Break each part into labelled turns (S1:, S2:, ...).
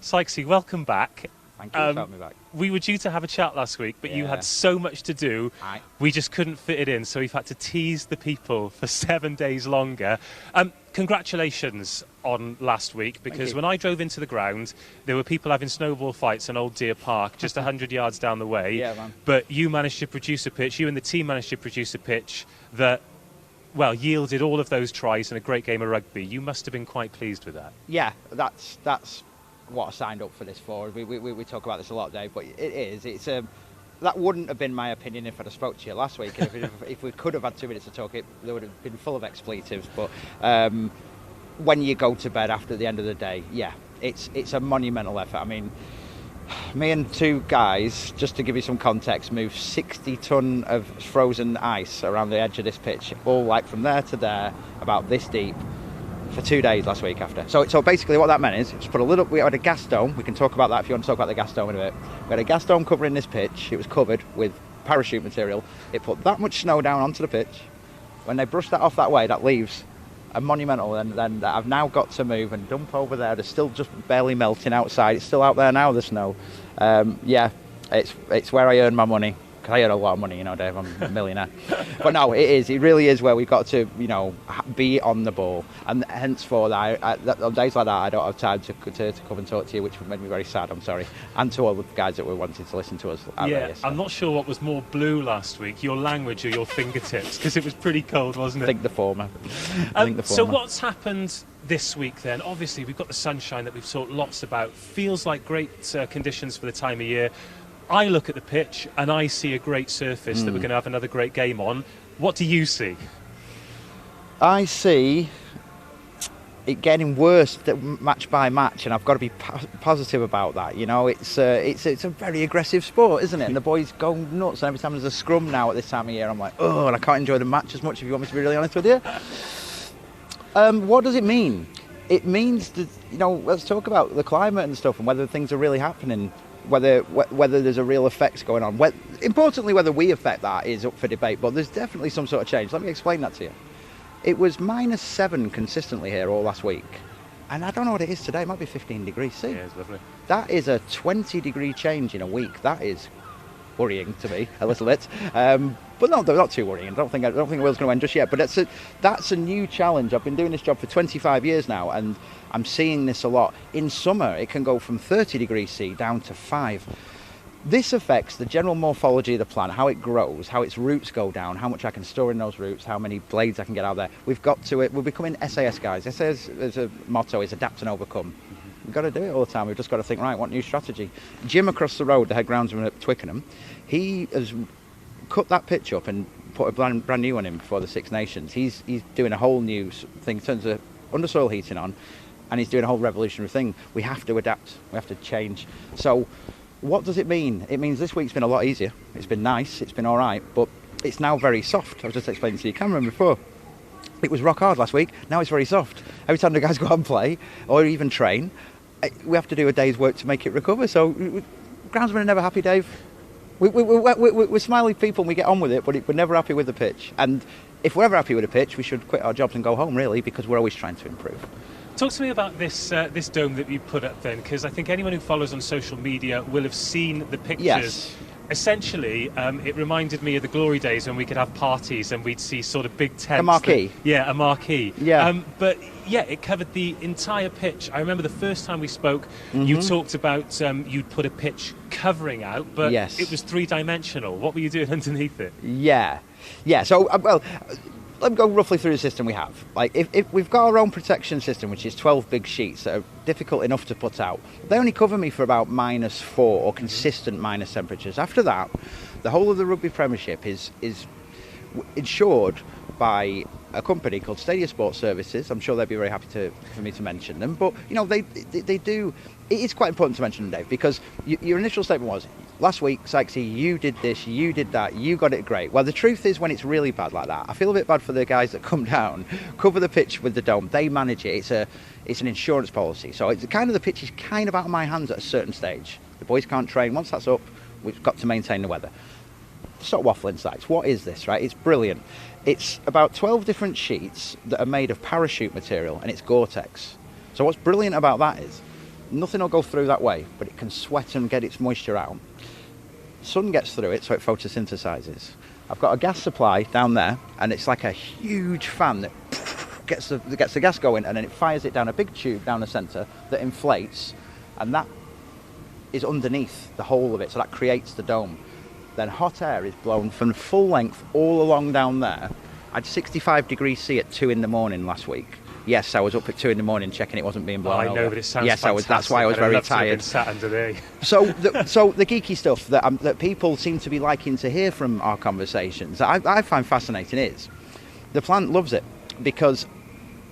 S1: Sykesy, welcome back.
S2: Thank you for having me back.
S1: We were due to have a chat last week, but you had so much to do, we just couldn't fit it in, so we've had to tease the people for 7 days longer. Congratulations on last week, because when I drove into the ground, there were people having snowball fights on Old Deer Park, just 100 yards down the way.
S2: Yeah, man.
S1: But you managed to produce a pitch, you and the team managed to produce a pitch that, well, yielded all of those tries and a great game of rugby. You must have been quite pleased with that.
S2: Yeah, that's what I signed up for this for. We talk about this a lot, Dave, but it is. That wouldn't have been my opinion if I'd have spoke to you last week. If we could have had 2 minutes to talk, they would have been full of expletives. But when you go to bed after the end of the day, yeah, it's a monumental effort. I mean, me and 2 guys, just to give you some context, moved 60 ton of frozen ice around the edge of this pitch, all like from there to there, about this deep, for 2 days last week after. So basically what that meant is, just put a little, we had a gas dome, we can talk about that if you want to talk about the gas dome in a bit. We had a gas dome covering this pitch, it was covered with parachute material, it put that much snow down onto the pitch. When they brushed that off that way, that leaves a monumental, and then that I've now got to move and dump over there. They're still just barely melting outside, it's still out there now, the snow. Yeah, it's where I earn my money. I earn a lot of money, you know, Dave, I'm a millionaire. But no, it really is where we've got to, you know, be on the ball. And henceforth, on days like that, I don't have time to come and talk to you, which made me very sad, I'm sorry. And to all the guys that were wanting to listen to us.
S1: Yeah, I'm not sure what was more blue last week, your language or your fingertips, because it was pretty cold, wasn't it?
S2: I think the former.
S1: So what's happened this week then? Obviously, we've got the sunshine that we've talked lots about. Feels like great conditions for the time of year. I look at the pitch and I see a great surface that we're going to have another great game on. What do you see?
S2: I see it getting worse match by match, and I've got to be positive about that. You know, it's a very aggressive sport, isn't it? And the boys go nuts, and every time there's a scrum now at this time of year, I'm like, oh, and I can't enjoy the match as much, if you want me to be really honest with you. What does it mean? It means that, you know, let's talk about the climate and stuff, and whether things are really happening. Whether there's a real effects going on. Importantly, whether we affect that is up for debate, but there's definitely some sort of change. Let me explain that to you. It was -7 consistently here all last week, and I don't know what it is today. It might be 15 degrees C.
S1: Yeah, it's lovely. That
S2: is a 20-degree change in a week. That is worrying to me a little bit, but no, they're not too worrying. I don't think the world's going to end just yet. But that's a new challenge. I've been doing this job for 25 years now, and I'm seeing this a lot. In summer, it can go from 30 degrees C down to 5. This affects the general morphology of the plant, how it grows, how its roots go down, how much I can store in those roots, how many blades I can get out there. We're becoming SAS guys. SAS as a motto is adapt and overcome. We've got to do it all the time. We've just got to think, right, what new strategy? Jim across the road, the head groundsman at Twickenham, he has cut that pitch up and put a brand new one in before the Six Nations. He's doing a whole new thing, turns the undersoil heating on, and he's doing a whole revolutionary thing. We have to adapt, we have to change. So what does it mean? It means this week's been a lot easier. It's been nice, it's been all right, but it's now very soft. I was just explaining to you, Cameron, before. It was rock hard last week, now it's very soft. Every time the guys go out and play, or even train, we have to do a day's work to make it recover. So groundsmen are never happy, Dave. We're smiley people and we get on with it, but we're never happy with the pitch. And if we're ever happy with the pitch, we should quit our jobs and go home, really, because we're always trying to improve.
S1: Talk to me about this dome that you put up then, because I think anyone who follows on social media will have seen the pictures.
S2: Yes.
S1: Essentially, it reminded me of the glory days when we could have parties and we'd see sort of big tents.
S2: A marquee.
S1: A marquee.
S2: Yeah.
S1: But yeah, it covered the entire pitch. I remember the first time we spoke, you talked about you'd put a pitch covering out, but it was 3-dimensional. What were you doing underneath it?
S2: Yeah. So, let me go roughly through the system we have. Like, if we've got our own protection system, which is 12 big sheets that are difficult enough to put out, they only cover me for about -4 or consistent minus temperatures. After that, the whole of the Rugby Premiership is insured by a company called Stadia Sports Services. I'm sure they'd be very happy for me to mention them. But, you know, they do. It is quite important to mention them, Dave, because your initial statement was, last week, Sykesy, you did this, you did that, you got it great. Well, the truth is, when it's really bad like that, I feel a bit bad for the guys that come down, cover the pitch with the dome. They manage it. It's an insurance policy. So it's kind of, the pitch is kind of out of my hands at a certain stage. The boys can't train. Once that's up, we've got to maintain the weather. Stop waffling, Sykes. What is this, right? It's brilliant. It's about 12 different sheets that are made of parachute material, and it's Gore-Tex. So what's brilliant about that is, nothing will go through that way, but it can sweat and get its moisture out. Sun gets through it, so it photosynthesizes. I've got a gas supply down there, and it's like a huge fan that gets the gas going, and then it fires it down a big tube down the centre that inflates, and that is underneath the whole of it, so that creates the dome. Then hot air is blown from full length all along down there. I had 65 degrees C at 2 in the morning last week. Yes, I was up at 2 in the morning checking it wasn't being blown over.
S1: I know, but it sounds
S2: yes,
S1: fantastic.
S2: That's why I was very tired.
S1: Sat under there.
S2: So the geeky stuff that people seem to be liking to hear from our conversations, that I find fascinating, is the plant loves it, because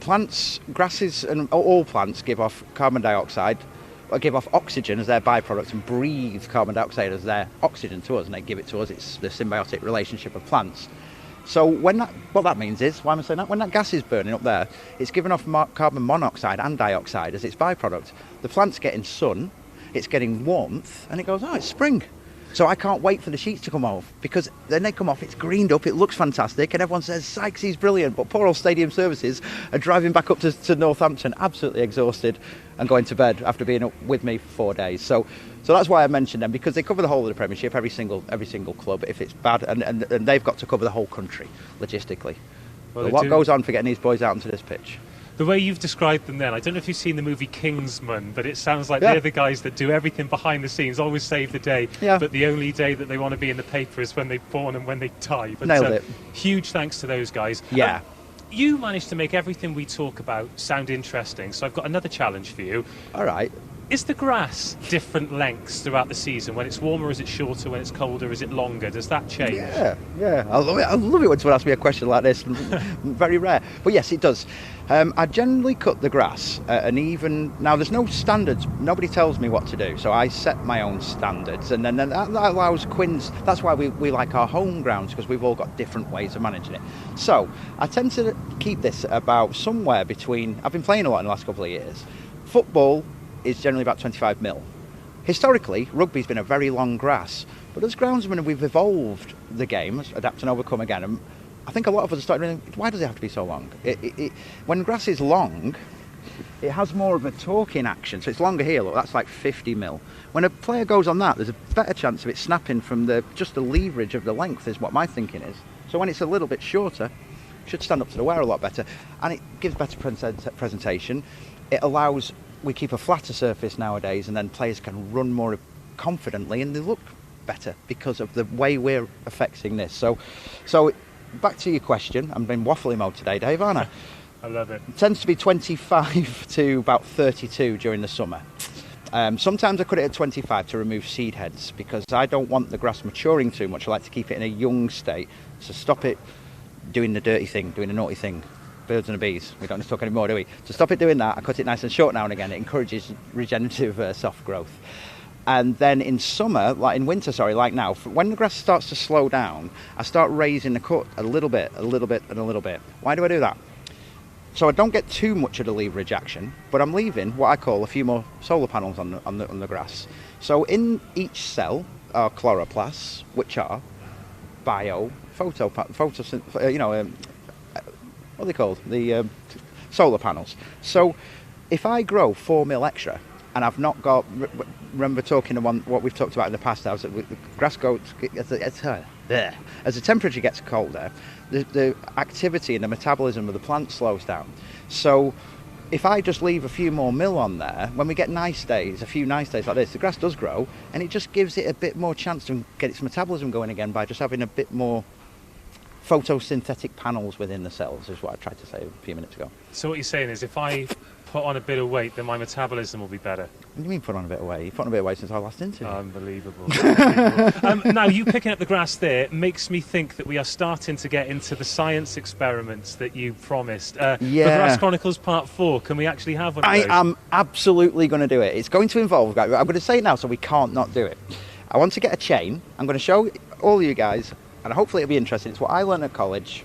S2: plants, grasses and all plants give off carbon dioxide, or give off oxygen as their byproduct, and breathe carbon dioxide as their oxygen to us, and they give it to us. It's the symbiotic relationship of plants. So what that means is, why am I saying that? When that gas is burning up there, it's giving off carbon monoxide and dioxide as its byproduct. The plant's getting sun, it's getting warmth, and it goes, oh, it's spring. So I can't wait for the sheets to come off, because then they come off, it's greened up, it looks fantastic, and everyone says, Sykes, he's brilliant, but poor old Stadium Services are driving back up to Northampton, absolutely exhausted, and going to bed after being up with me for 4 days. So that's why I mentioned them, because they cover the whole of the Premiership, every single club, if it's bad, and they've got to cover the whole country, logistically. Well, what goes on for getting these boys out onto this pitch?
S1: The way you've described them then, I don't know if you've seen the movie Kingsman, but it sounds like they're the guys that do everything behind the scenes, always save the day, but the only day that they want to be in the paper is when they're born and when they die. But,
S2: nailed it.
S1: Huge thanks to those guys.
S2: Yeah.
S1: You managed to make everything we talk about sound interesting, so I've got another challenge for you.
S2: All right.
S1: Is the grass different lengths throughout the season? When it's warmer, is it shorter? When it's colder, is it longer? Does that change?
S2: Yeah. I love it when someone asks me a question like this. Very rare. But yes, it does. I generally cut the grass at an even... Now, there's no standards. Nobody tells me what to do. So I set my own standards. And then that allows Quins... That's why we like our home grounds, because we've all got different ways of managing it. So I tend to keep this about somewhere between... I've been playing a lot in the last couple of years. Football is generally about 25 mil. Historically, rugby's been a very long grass, but as groundsmen we've evolved the game, adapt and overcome again, and I think a lot of us are starting to think, why does it have to be so long? When grass is long, it has more of a talking action, so it's longer here, look, that's like 50 mil. When a player goes on that, there's a better chance of it snapping from just the leverage of the length, is what my thinking is. So when it's a little bit shorter, it should stand up to the wear a lot better, and it gives better presentation. It allows... We keep a flatter surface nowadays, and then players can run more confidently, and they look better because of the way we're affecting this. So back to your question. I'm in waffly mode today, Dave, aren't I?
S1: I love it.
S2: It tends to be 25 to about 32 during the summer. Sometimes I cut it at 25 to remove seed heads, because I don't want the grass maturing too much. I like to keep it in a young state, so stop it doing the dirty thing, doing the naughty thing. Birds and the bees. We don't need to talk anymore, do we? To stop it doing that, I cut it nice and short now and again. It encourages regenerative soft growth. And then in summer, like in winter, like now, when the grass starts to slow down, I start raising the cut a little bit, and a little bit. Why do I do that? So I don't get too much of the leverage action, but I'm leaving what I call a few more solar panels on the grass. So in each cell are chloroplasts, which are what are they called? The solar panels. So if I grow 4 mil extra, and I've not got... Remember talking about what we've talked about in the past, the grass goes... As the temperature gets colder, the activity and the metabolism of the plant slows down. So if I just leave a few more mil on there, when we get nice days, a few nice days like this, the grass does grow, and it just gives it a bit more chance to get its metabolism going again by just having a bit more photosynthetic panels within the cells, is what I tried to say a few minutes ago. So
S1: what you're saying is, if I put on a bit of weight, then my metabolism will be better?
S2: What do you mean put on a bit of weight? You've put on a bit of weight since our last interview.
S1: Unbelievable. Now, you picking up the grass there makes me think that we are starting to get into the science experiments that you promised. The Grass Chronicles Part 4, can we actually have one of those?
S2: I am absolutely going to do it. It's going to involve... I'm going to say it now so we can't not do it. I want to get a chain. I'm going to show all you guys... And hopefully it'll be interesting. It's what I learned at college.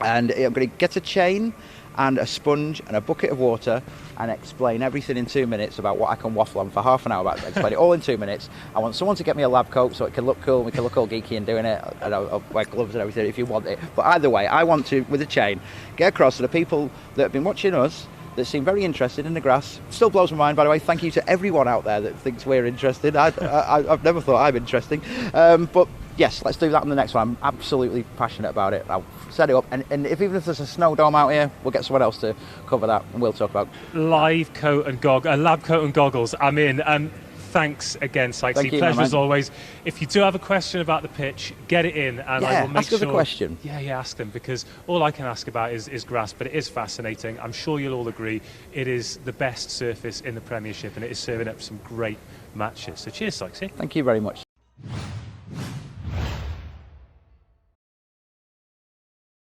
S2: And I'm going to get a chain and a sponge and a bucket of water and explain everything in 2 minutes about what I can waffle on for half an hour about it. Explain it all in 2 minutes. I want someone to get me a lab coat so it can look cool and we can look all geeky and doing it. And I'll wear gloves and everything if you want it. But either way, I want to, with a chain, get across to the people that have been watching us that seem very interested in the grass. Still blows my mind, by the way. Thank you to everyone out there that thinks we're interested. I've never thought I'm interesting. But yes, let's do that on the next one. I'm absolutely passionate about it. I'll set it up, and even if there's a snow dome out here, we'll get someone else to cover that, and we'll talk about
S1: live coat and lab coat and goggles. I'm in. Thanks again, Sykesy. Pleasure as always. If you do have a question about the pitch, get it in, and I will make sure.
S2: Ask us a question.
S1: Yeah, ask them, because all I can ask about is grass, but it is fascinating. I'm sure you'll all agree it is the best surface in the Premiership, and it is serving up some great matches. So cheers, Sykesy.
S2: Thank you very much.